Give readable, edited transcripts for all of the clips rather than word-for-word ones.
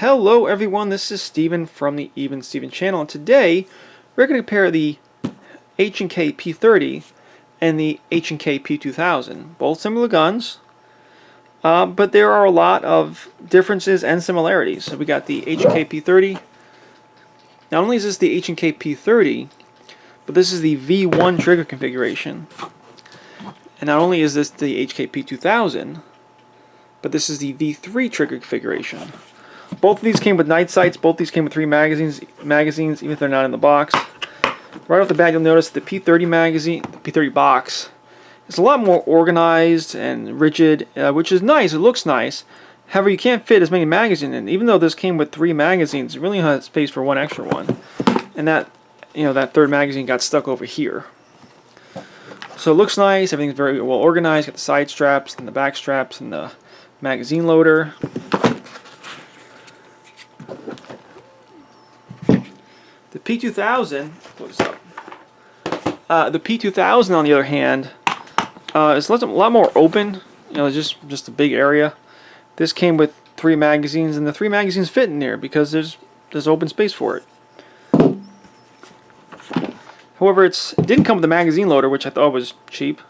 Hello everyone, this is Steven from the Even Steven channel, and today we're going to compare the H&K P30 and the H&K P2000. Both similar guns, but there are a lot of differences and similarities. So we got the H&K P30. Not only is this the H&K P30, but this is the V1 trigger configuration. And not only is this the H&K P2000, but this is the V3 trigger configuration. Both of these came with night sights. Both of these came with 3 magazines, even if they're not in the box. Right off the bat, you'll notice the P30 magazine, the P30 box, is a lot more organized and rigid, which is nice. It looks nice. However, you can't fit as many magazines in. Even though this came with 3 magazines, it really has space for one extra one. And that, that third magazine got stuck over here. So it looks nice. Everything's very well organized. Got the side straps and the back straps and the magazine loader. The P2000, what's up? The P2000, on the other hand, is a lot more open. Just a big area. This came with 3 magazines, and the 3 magazines fit in there because there's open space for it. However, it didn't come with a magazine loader, which I thought was cheap.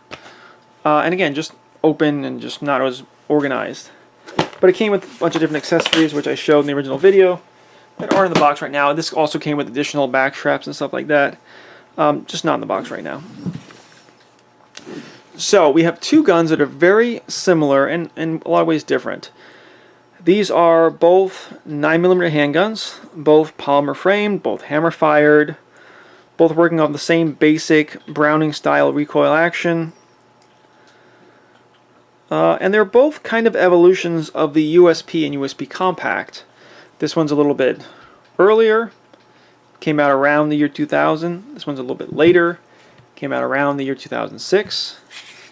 And again, just open and just not as organized. But it came with a bunch of different accessories, which I showed in the original video, that are in the box right now. This also came with additional back straps and stuff like that. Just not in the box right now. So we have 2 guns that are very similar and in a lot of ways different. These are both 9mm handguns, both polymer framed, both hammer fired, both working on the same basic Browning style recoil action. And they're both kind of evolutions of the USP and USP Compact. This one's a little bit earlier, came out around the year 2000. This one's a little bit later, came out around the year 2006.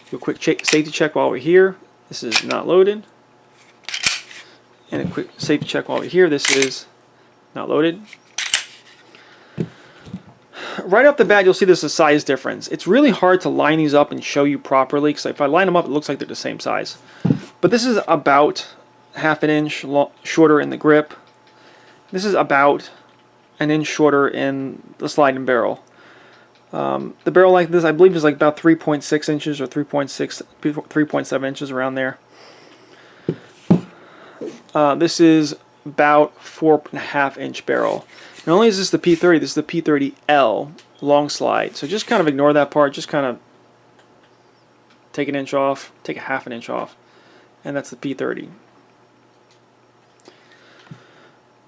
Do a quick safety check while we're here. This is not loaded. And a quick safety check while we're here. This is not loaded. Right off the bat, you'll see there's a size difference. It's really hard to line these up and show you properly, because if I line them up, it looks like they're the same size. But this is about ½ an inch shorter in the grip. This is about an inch shorter in the slide and barrel. The barrel like this, I believe, is like about 3.6 inches or 3.7 inches, around there. This is about 4.5 inch barrel. Not only is this the P30, this is the P30L long slide. So just kind of ignore that part. Just kind of take an inch off, take a ½ an inch off, and that's the P30.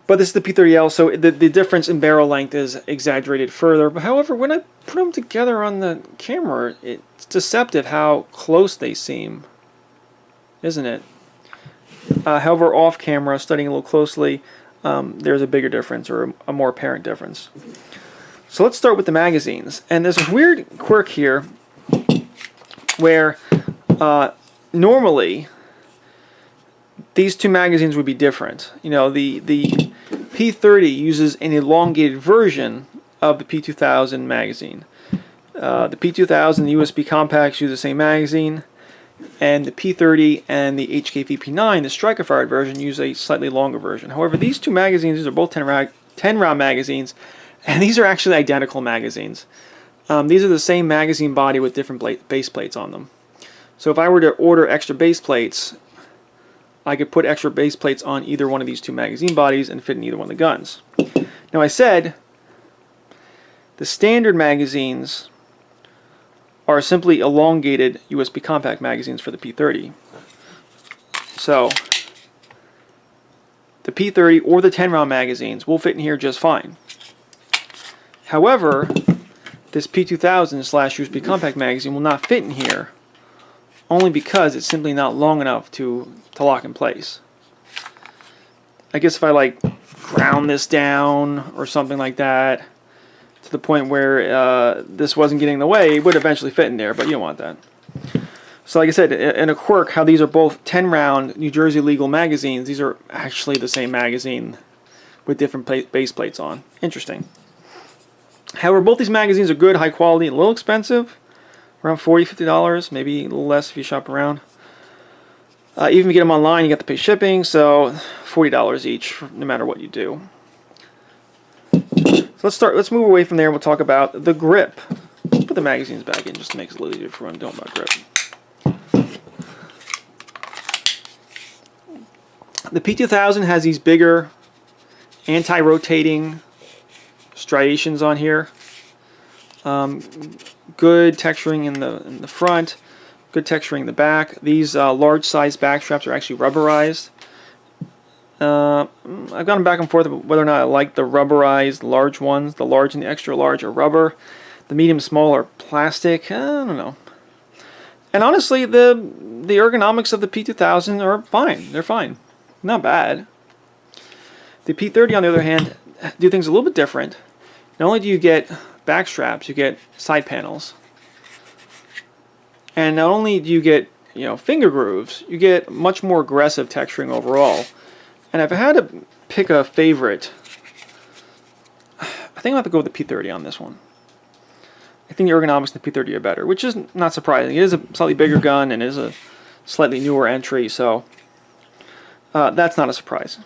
But this is the P30L, so the difference in barrel length is exaggerated further. But however, when I put them together on the camera, it's deceptive how close they seem, isn't it? However, off camera, studying a little closely, there's a bigger difference, or a more apparent difference. So let's start with the magazines. And there's a weird quirk here where normally these 2 magazines would be different. The P30 uses an elongated version of the P2000 magazine. The P2000, the USB Compacts, use the same magazine, and the P30 and the HK P9, the striker-fired version, use a slightly longer version. However, these 2 magazines, these are both 10-round magazines, and these are actually identical magazines. These are the same magazine body with different base plates on them. So if I were to order extra base plates, I could put extra base plates on either one of these 2 magazine bodies and fit in either one of the guns. Now, I said the standard magazines are simply elongated USB compact magazines for the P30. So the P30 or the 10-round magazines will fit in here just fine. However, this P2000/USB compact magazine will not fit in here, only because it's simply not long enough to lock in place. I guess if I ground this down or something like that to the point where this wasn't getting in the way, it would eventually fit in there, but you don't want that. So like I said, in a quirk, how these are both 10-round New Jersey legal magazines, these are actually the same magazine with different base plates on. Interesting. However, both these magazines are good, high quality, a little expensive, around $40–50, maybe a little less if you shop around. Even if you get them online, you got to pay shipping, so $40 each, no matter what you do. So let's move away from there and we'll talk about the grip. Let's put the magazines back in just to make it a little easier for what I'm doing about grip. The P2000 has these bigger anti-rotating striations on here. Good texturing in the front, good texturing in the back. These large size back straps are actually rubberized. I've gone back and forth about whether or not I like the rubberized large ones. The large and the extra large are rubber. The medium small are plastic. I don't know. And honestly, the ergonomics of the P2000 are fine. They're fine. Not bad. The P30, on the other hand, do things a little bit different. Not only do you get back straps, you get side panels. And not only do you get, finger grooves, you get much more aggressive texturing overall. And if I had to pick a favorite, I think I'll have to go with the P30 on this one. I think the ergonomics in the P30 are better, which is not surprising. It is a slightly bigger gun and is a slightly newer entry, so that's not a surprise.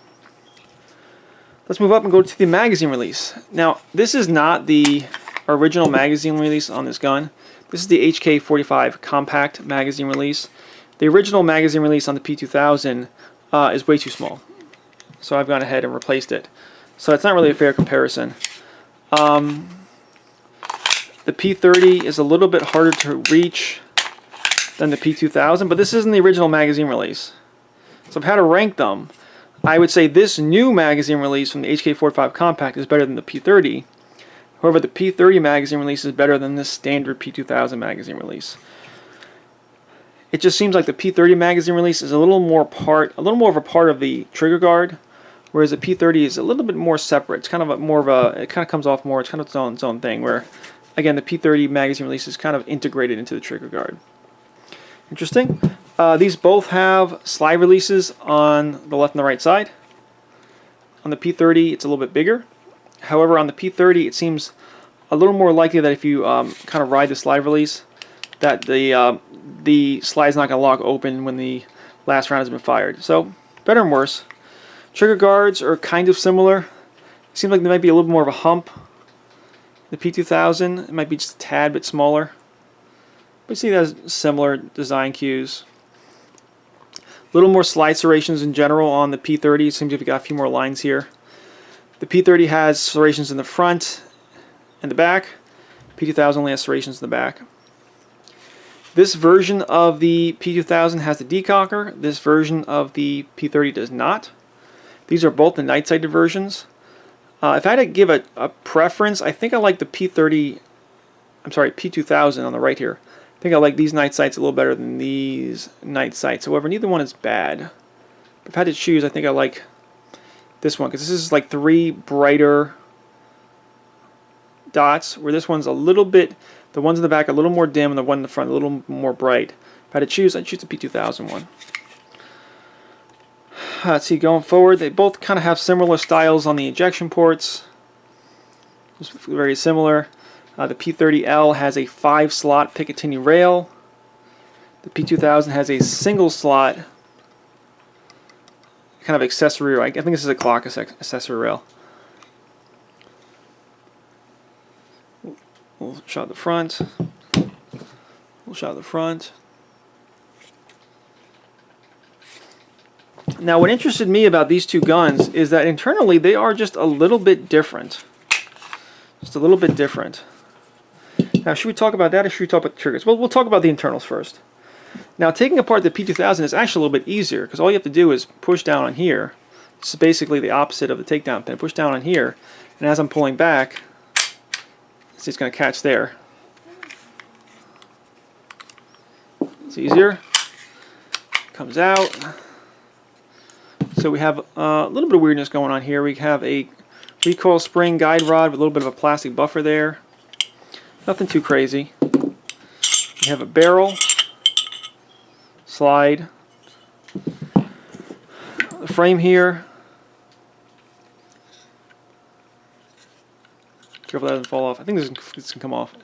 Let's move up and go to the magazine release. Now, this is not the original magazine release on this gun. This is the HK45 compact magazine release. The original magazine release on the P2000 is way too small. So I've gone ahead and replaced it. So it's not really a fair comparison. The P30 is a little bit harder to reach than the P2000, but this isn't the original magazine release. So if I had to rank them, I would say this new magazine release from the HK45 compact is better than the P30. However, the P30 magazine release is better than this standard P2000 magazine release. It just seems like the P30 magazine release is a little more of a part of the trigger guard, whereas the P30 is a little bit more separate. It's kind of it kind of comes off more. It's kind of its own thing. Where, again, the P30 magazine release is kind of integrated into the trigger guard. Interesting. These both have slide releases on the left and the right side. On the P30, it's a little bit bigger. However, on the P30, it seems a little more likely that if you kind of ride the slide release, that the slide's not going to lock open when the last round has been fired. So, better and worse. Trigger guards are kind of similar. It seems like there might be a little more of a hump. The P2000, it might be just a tad bit smaller. But you see that as similar design cues. A little more slide serrations in general on the P30. It seems like we've got a few more lines here. The P30 has serrations in the front and the back. P2000 only has serrations in the back. This version of the P2000 has the decocker. This version of the P30 does not. These are both the night-sighted versions. If I had to give a preference, I think I like the P2000 on the right here. I think I like these night sights a little better than these night sights. However, neither one is bad. If I had to choose, I think I like this one, because this is like 3 brighter dots, where this one's a little bit, the ones in the back are a little more dim and the one in the front a little more bright. If I had to choose, I'd choose the P2000 one. Let's see, going forward, they both kind of have similar styles on the ejection ports. Just very similar. The P30L has a 5-slot Picatinny rail. The P2000 has a single slot kind of accessory rail. I think this is a clock accessory rail. We'll shot the front. We'll shot the front. Now, what interested me about these two guns is that internally they are just a little bit different. Just a little bit different. Now, should we talk about that or should we talk about the triggers? Well, we'll talk about the internals first. Now, taking apart the P2000 is actually a little bit easier because all you have to do is push down on here. This is basically the opposite of the takedown pin. Push down on here, and as I'm pulling back, see, it's going to catch there. It's easier. Comes out. So we have a little bit of weirdness going on here. We have a recoil spring guide rod with a little bit of a plastic buffer there. Nothing too crazy. We have a barrel, slide, the frame here. Careful that doesn't fall off. I think this can come off.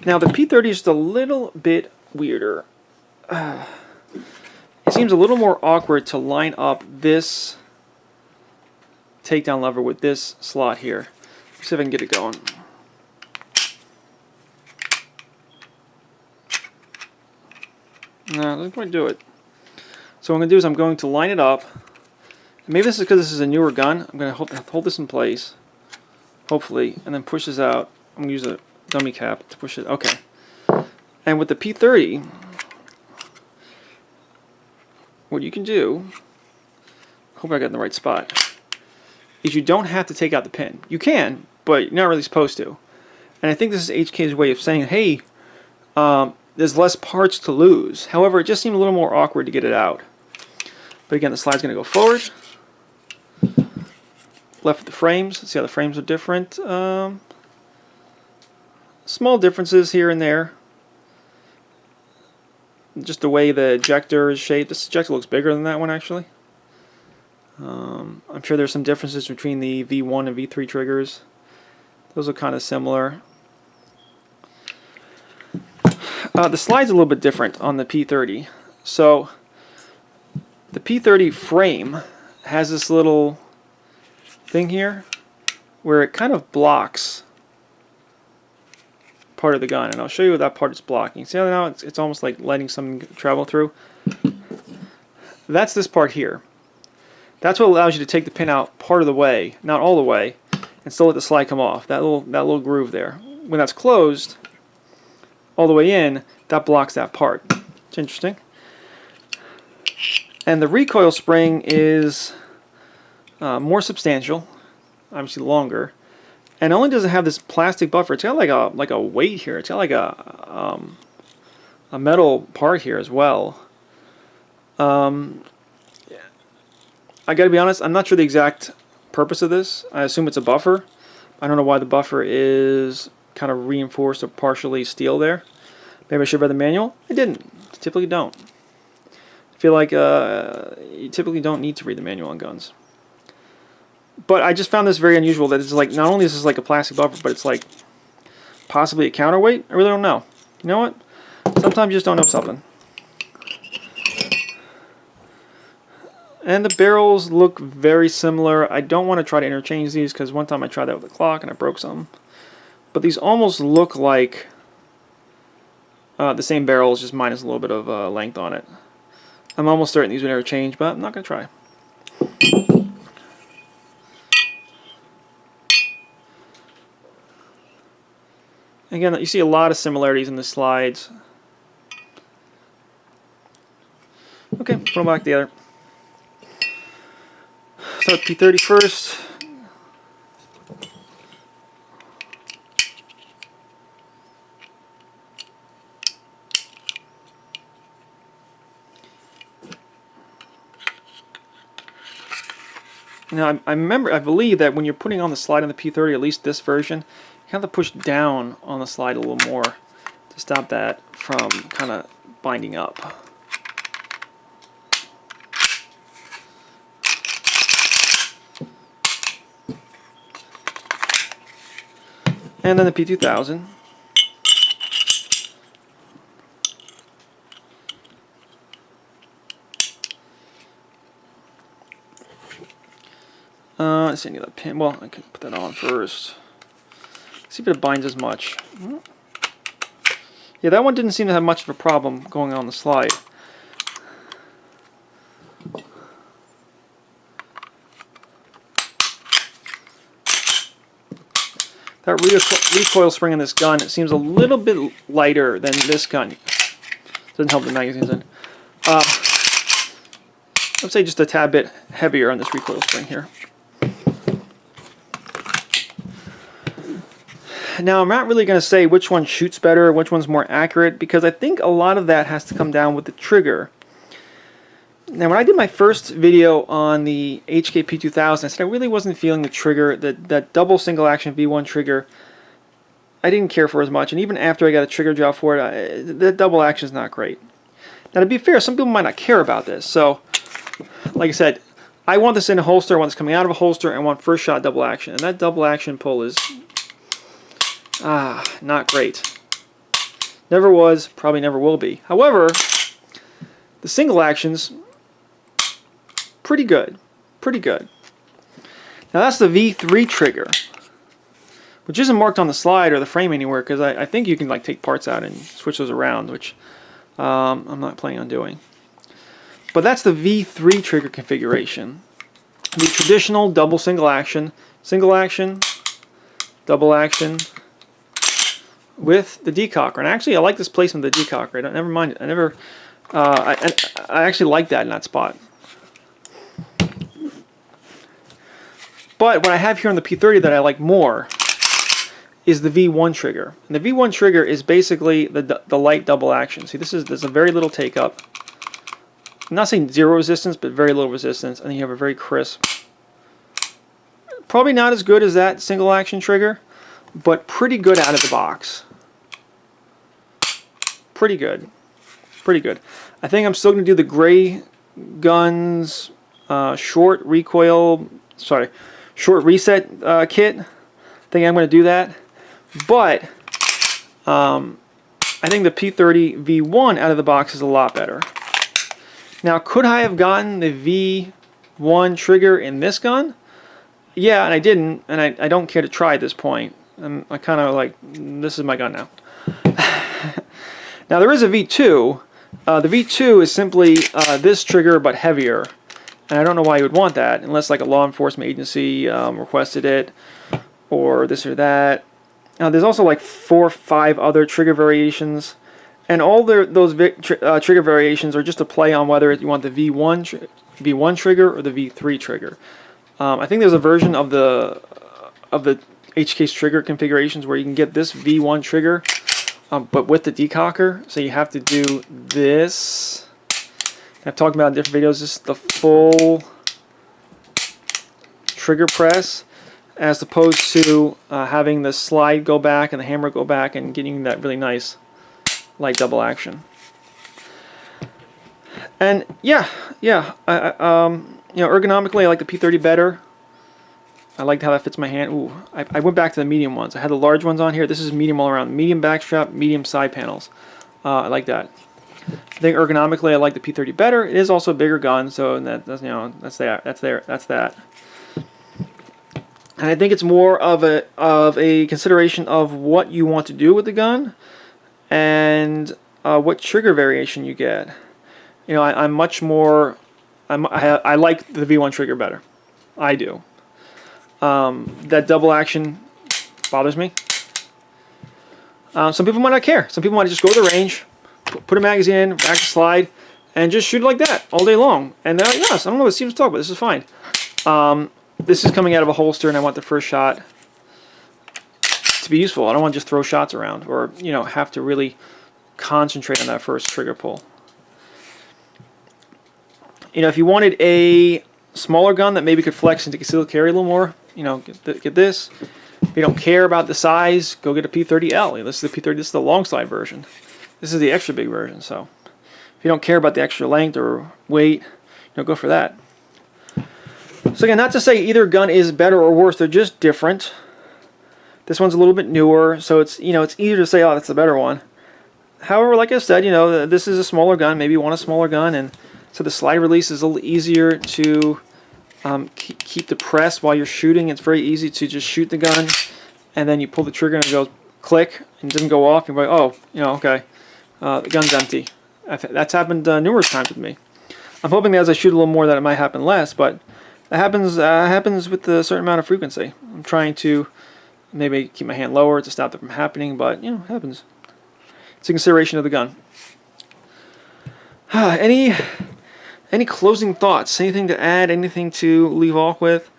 Now the P30 is just a little bit weirder. it seems a little more awkward to line up this takedown lever with this slot here. Let's see if I can get it going. No, let me do it. So what I'm going to do is I'm going to line it up. Maybe this is because this is a newer gun. I'm going to hold this in place, hopefully, and then push this out. I'm going to use a dummy cap to push it. Okay. And with the P30, what you can do, hope I got in the right spot, is you don't have to take out the pin. You can, but you're not really supposed to. And I think this is HK's way of saying, hey, there's less parts to lose. However, it just seemed a little more awkward to get it out. But again, the slide's going to go forward. Left with the frames. See how the frames are different. Small differences here and there. Just the way the ejector is shaped. This ejector looks bigger than that one, actually. I'm sure there's some differences between the V1 and V3 triggers. Those are kind of similar. The slide's a little bit different on the P30. So the P30 frame has this little thing here where it kind of blocks part of the gun, and I'll show you what that part is blocking. See how now it's almost like letting something travel through? That's this part here. That's what allows you to take the pin out part of the way, not all the way, and still let the slide come off. That little groove there. When that's closed all the way in, that blocks that part. It's interesting. And the recoil spring is more substantial, obviously longer, and only does it have this plastic buffer. It's got like a weight here. It's got like a metal part here as well. I gotta be honest, I'm not sure the exact purpose of this. I assume it's a buffer. I don't know why the buffer is kind of reinforced or partially steel there. Maybe I should read the manual. I didn't. Typically don't. I feel like you typically don't need to read the manual on guns. But I just found this very unusual that it's like, not only is this like a plastic buffer, but it's like possibly a counterweight. I really don't know. You know what? Sometimes you just don't know something. And the barrels look very similar. I don't want to try to interchange these because one time I tried that with a clock and I broke some. But these almost look like the same barrels, just minus a little bit of length on it. I'm almost certain these would interchange, but I'm not going to try. Again, you see a lot of similarities in the slides. Okay, put them back together. Start P30 first. Now, I believe that when you're putting on the slide on the P30, at least this version, you have to push down on the slide a little more to stop that from kind of binding up. And then the P2000. Let's see, I need that pin. Well, I can put that on first. See if it binds as much. Yeah, that one didn't seem to have much of a problem going on the slide. That recoil spring in this gun, it seems a little bit lighter than this gun. Doesn't help the magazine's in. Let's say just a tad bit heavier on this recoil spring here. Now, I'm not really going to say which one shoots better, which one's more accurate, because I think a lot of that has to come down with the trigger. Now, when I did my first video on the HK P2000, I said I really wasn't feeling the trigger, that double single action V1 trigger. I didn't care for as much, and even after I got a trigger job for it, the double action is not great. Now, to be fair, some people might not care about this, so like I said, I want this in a holster, I want this coming out of a holster, and I want first shot double action, and that double action pull is not great. Never was, probably never will be. However, The single actions, pretty good. Pretty good. Now that's the V3 trigger, which isn't marked on the slide or the frame anywhere, because I think you can like take parts out and switch those around, which I'm not planning on doing. But that's the V3 trigger configuration. The traditional double single action, double action with the decocker. And actually, I like this placement of the decocker. Never mind it. I actually like that in that spot. But what I have here on the P30 that I like more is the V1 trigger. And the V1 trigger is basically the light double action. See, there's a very little take up. I'm not saying zero resistance, but very little resistance, and then you have a very crisp. Probably not as good as that single action trigger, but pretty good out of the box. Pretty good. Pretty good. I think I'm still going to do the Gray Guns short reset kit. I think I'm going to do that. But I think the P30 V1 out of the box is a lot better. Now, could I have gotten the V1 trigger in this gun? Yeah, and I didn't, and I don't care to try at this point. I kind of like, this is my gun now. Now, there is a V2. The V2 is simply this trigger, but heavier. And I don't know why you would want that, unless like a law enforcement agency requested it, or this or that. Now, there's also like 4 or 5 other trigger variations. And all those trigger variations are just a play on whether you want the V1 trigger or the V3 trigger. I think there's a version of the HK's trigger configurations where you can get this V1 trigger, but with the decocker. So you have to do this. I've talked about in different videos. This is the full trigger press, as opposed to having the slide go back and the hammer go back and getting that really nice light double action. And yeah, ergonomically, I like the P30 better. I liked how that fits my hand. Ooh, I went back to the medium ones. I had the large ones on here. This is medium all around. Medium backstrap, medium side panels. I like that. I think ergonomically, I like the P30 better. It is also a bigger gun, so that's that. And I think it's more of a consideration of what you want to do with the gun, and what trigger variation you get. You know, I like the V1 trigger better. I do. That double action bothers me. Some people might not care. Some people might just go to the range, put a magazine in, back the slide, and just shoot it like that all day long. And they're like, yes, I don't know what Steven's talking about. This is fine. This is coming out of a holster, and I want the first shot to be useful. I don't want to just throw shots around, or have to really concentrate on that first trigger pull. If you wanted a smaller gun that maybe could flex into concealed carry a little more, get this. If you don't care about the size, go get a P30L. This is the P30. This is the long slide version. This is the extra big version. So if you don't care about the extra length or weight, go for that. So again, not to say either gun is better or worse. They're just different. This one's a little bit newer, so it's it's easier to say, oh, that's the better one. However, like I said, this is a smaller gun. Maybe you want a smaller gun, and so the slide release is a little easier to keep the press while you're shooting. It's very easy to just shoot the gun, and then you pull the trigger and it goes click, and it doesn't go off. You're like, oh, okay, the gun's empty. That's happened numerous times with me. I'm hoping that as I shoot a little more that it might happen less, but that happens with a certain amount of frequency. I'm trying to maybe keep my hand lower to stop that from happening, but it happens. It's a consideration of the gun. Any closing thoughts? Anything to add? Anything to leave off with?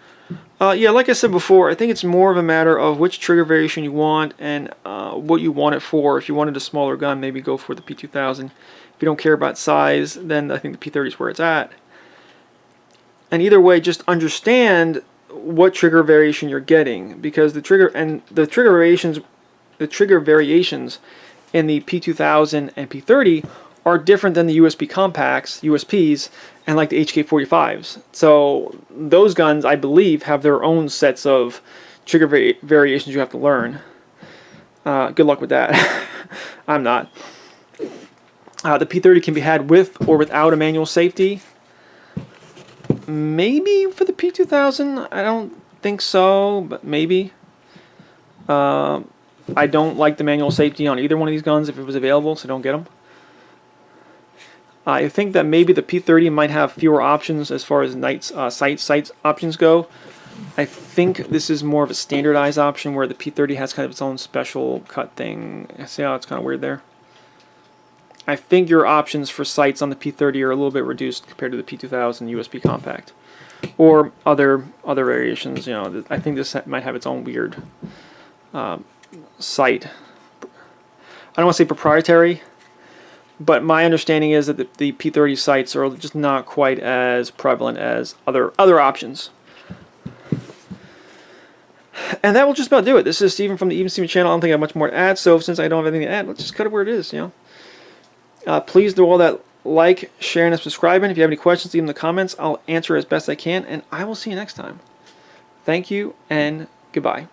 Yeah, like I said before, I think it's more of a matter of which trigger variation you want and what you want it for. If you wanted a smaller gun, maybe go for the P2000. If you don't care about size, then I think the P30 is where it's at. And either way, just understand what trigger variation you're getting, because the trigger variations in the P2000 and P30 are different than the USB compacts, USPs, and like the HK45s. So those guns, I believe, have their own sets of trigger variations you have to learn. Good luck with that. I'm not. The P30 can be had with or without a manual safety. Maybe for the P2000, I don't think so, but maybe. I don't like the manual safety on either one of these guns if it was available, so don't get them. I think that maybe the P30 might have fewer options as far as sights options go. I think this is more of a standardized option where the P30 has kind of its own special cut thing. See how it's kind of weird there? I think your options for sights on the P30 are a little bit reduced compared to the P2000 USB compact, or other variations. You know, I think this might have its own weird sight. I don't want to say proprietary, but my understanding is that the P30 sights are just not quite as prevalent as other options. And that will just about do it. This is Steven from the Even Steven channel. I don't think I have much more to add, so since I don't have anything to add, let's just cut it where it is, you know. Please do all that like, sharing, and subscribing. If you have any questions, leave them in the comments. I'll answer as best I can, and I will see you next time. Thank you, and goodbye.